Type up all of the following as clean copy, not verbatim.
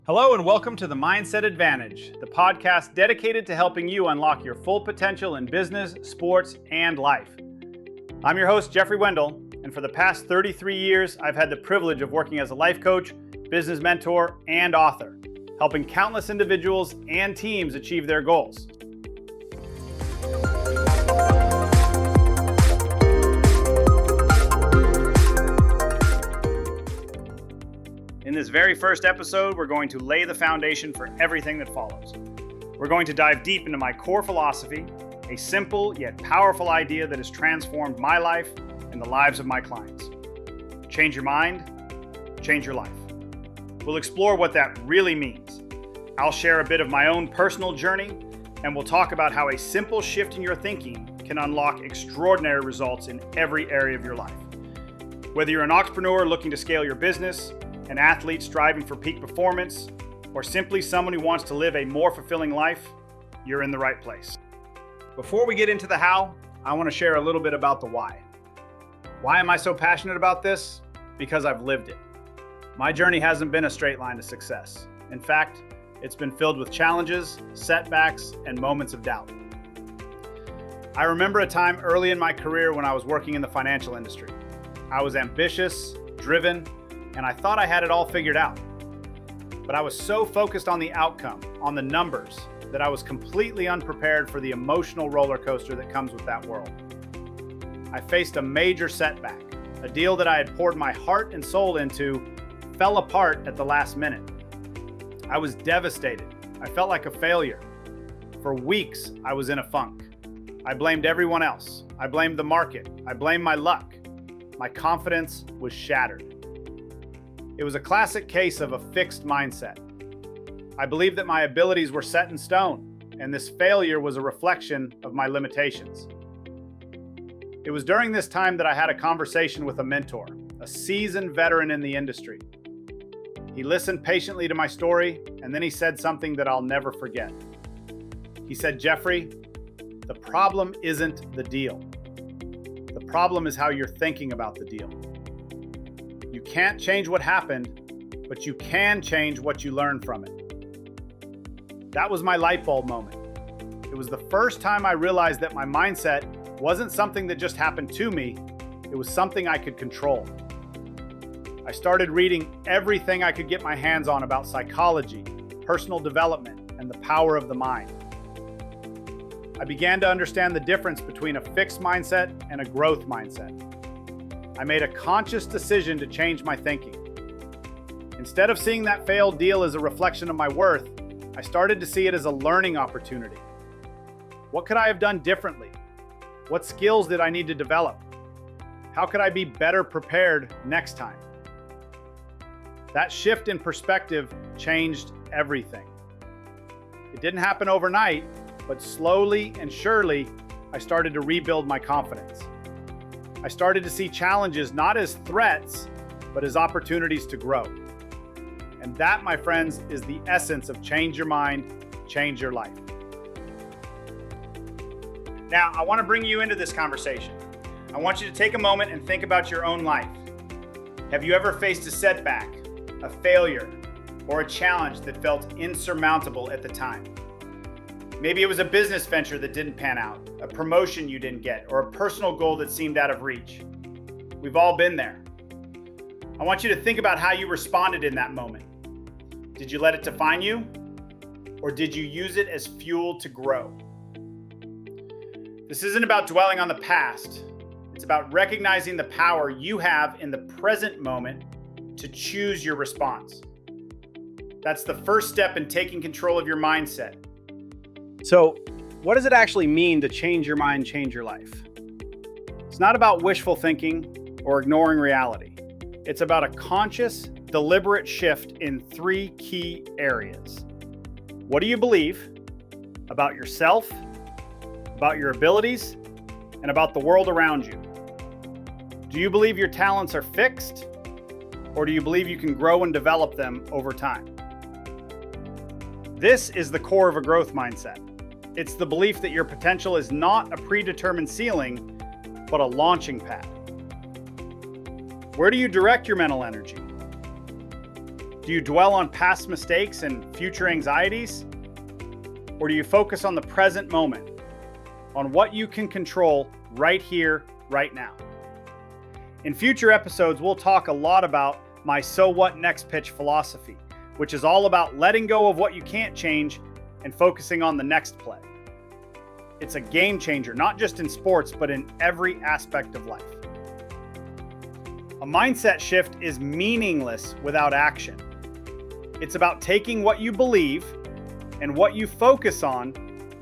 Hello and welcome to the Mindset Advantage, the podcast dedicated to helping you unlock your full potential in business, sports, and life. I'm your host, Jeffrey Wendel, and for the past 33 years, I've had the privilege of working as a life coach, business mentor, and author, helping countless individuals and teams achieve their goals. In this very first episode, we're going to lay the foundation for everything that follows. We're going to dive deep into my core philosophy, a simple yet powerful idea that has transformed my life and the lives of my clients. Change your mind, change your life. We'll explore what that really means. I'll share a bit of my own personal journey, and we'll talk about how a simple shift in your thinking can unlock extraordinary results in every area of your life. Whether you're an entrepreneur looking to scale your business, an athlete striving for peak performance, or simply someone who wants to live a more fulfilling life, you're in the right place. Before we get into the how, I want to share a little bit about the why. Why am I so passionate about this? Because I've lived it. My journey hasn't been a straight line to success. In fact, it's been filled with challenges, setbacks, and moments of doubt. I remember a time early in my career when I was working in the financial industry. I was ambitious, driven, and I thought I had it all figured out. But I was so focused on the outcome, on the numbers, that I was completely unprepared for the emotional roller coaster that comes with that world. I faced a major setback. A deal that I had poured my heart and soul into fell apart at the last minute. I was devastated. I felt like a failure. For weeks, I was in a funk. I blamed everyone else. I blamed the market. I blamed my luck. My confidence was shattered. It was a classic case of a fixed mindset. I believed that my abilities were set in stone, and this failure was a reflection of my limitations. It was during this time that I had a conversation with a mentor, a seasoned veteran in the industry. He listened patiently to my story, and then he said something that I'll never forget. He said, "Jeffrey, the problem isn't the deal. The problem is how you're thinking about the deal. You can't change what happened, but you can change what you learn from it." That was my light bulb moment. It was the first time I realized that my mindset wasn't something that just happened to me, it was something I could control. I started reading everything I could get my hands on about psychology, personal development, and the power of the mind. I began to understand the difference between a fixed mindset and a growth mindset. I made a conscious decision to change my thinking. Instead of seeing that failed deal as a reflection of my worth, I started to see it as a learning opportunity. What could I have done differently? What skills did I need to develop? How could I be better prepared next time? That shift in perspective changed everything. It didn't happen overnight, but slowly and surely, I started to rebuild my confidence. I started to see challenges not as threats, but as opportunities to grow. And that, my friends, is the essence of change your mind, change your life. Now, I want to bring you into this conversation. I want you to take a moment and think about your own life. Have you ever faced a setback, a failure, or a challenge that felt insurmountable at the time? Maybe it was a business venture that didn't pan out, a promotion you didn't get, or a personal goal that seemed out of reach. We've all been there. I want you to think about how you responded in that moment. Did you let it define you? Or did you use it as fuel to grow? This isn't about dwelling on the past. It's about recognizing the power you have in the present moment to choose your response. That's the first step in taking control of your mindset. So, what does it actually mean to change your mind, change your life? It's not about wishful thinking or ignoring reality. It's about a conscious, deliberate shift in 3 key areas. What do you believe about yourself, about your abilities, and about the world around you? Do you believe your talents are fixed, or do you believe you can grow and develop them over time? This is the core of a growth mindset. It's the belief that your potential is not a predetermined ceiling, but a launching pad. Where do you direct your mental energy? Do you dwell on past mistakes and future anxieties? Or do you focus on the present moment, on what you can control right here, right now? In future episodes, we'll talk a lot about my so what next pitch philosophy, which is all about letting go of what you can't change and focusing on the next play. It's a game changer, not just in sports, but in every aspect of life. A mindset shift is meaningless without action. It's about taking what you believe and what you focus on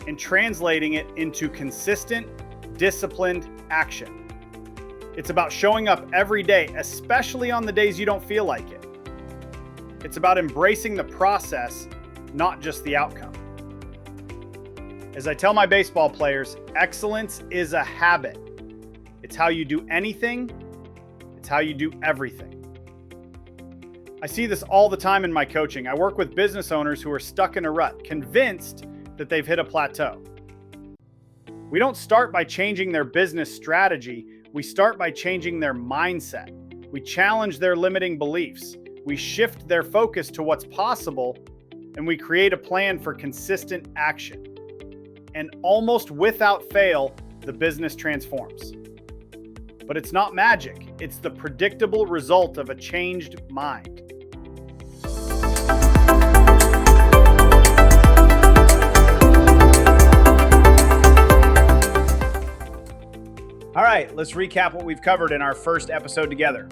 and translating it into consistent, disciplined action. It's about showing up every day, especially on the days you don't feel like it. It's about embracing the process, not just the outcome. As I tell my baseball players, excellence is a habit. It's how you do anything. It's how you do everything. I see this all the time in my coaching. I work with business owners who are stuck in a rut, convinced that they've hit a plateau. We don't start by changing their business strategy. We start by changing their mindset. We challenge their limiting beliefs. We shift their focus to what's possible, and we create a plan for consistent action. And almost without fail, the business transforms. But it's not magic. It's the predictable result of a changed mind. All right, let's recap what we've covered in our first episode together.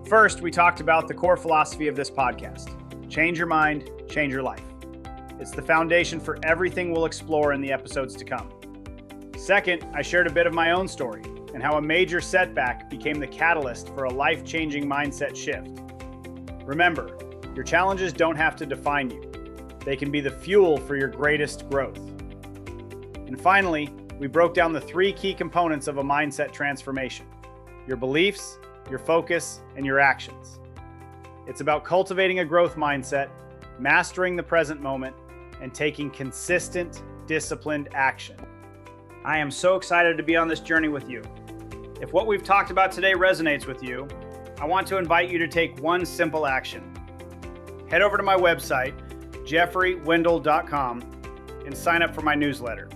First, we talked about the core philosophy of this podcast. Change your mind, change your life. It's the foundation for everything we'll explore in the episodes to come. Second, I shared a bit of my own story and how a major setback became the catalyst for a life-changing mindset shift. Remember, your challenges don't have to define you. They can be the fuel for your greatest growth. And finally, we broke down the 3 key components of a mindset transformation: your beliefs, your focus, and your actions. It's about cultivating a growth mindset, mastering the present moment, and taking consistent, disciplined action. I am so excited to be on this journey with you. If what we've talked about today resonates with you, I want to invite you to take one simple action. Head over to my website, jeffreywendel.com, and sign up for my newsletter.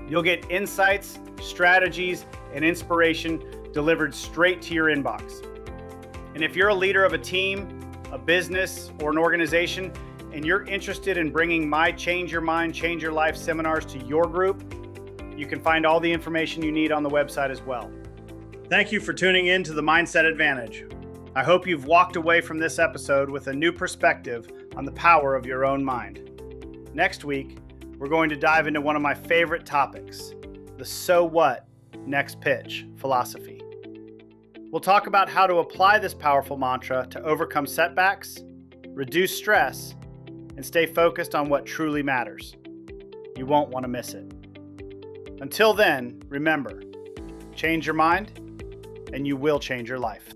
You'll get insights, strategies, and inspiration delivered straight to your inbox. And if you're a leader of a team, a business, or an organization, and you're interested in bringing my Change Your Mind, Change Your Life seminars to your group, you can find all the information you need on the website as well. Thank you for tuning in to the Mindset Advantage. I hope you've walked away from this episode with a new perspective on the power of your own mind. Next week, we're going to dive into one of my favorite topics, the so what next pitch philosophy. We'll talk about how to apply this powerful mantra to overcome setbacks, reduce stress, and stay focused on what truly matters. You won't want to miss it. Until then, remember, change your mind, and you will change your life.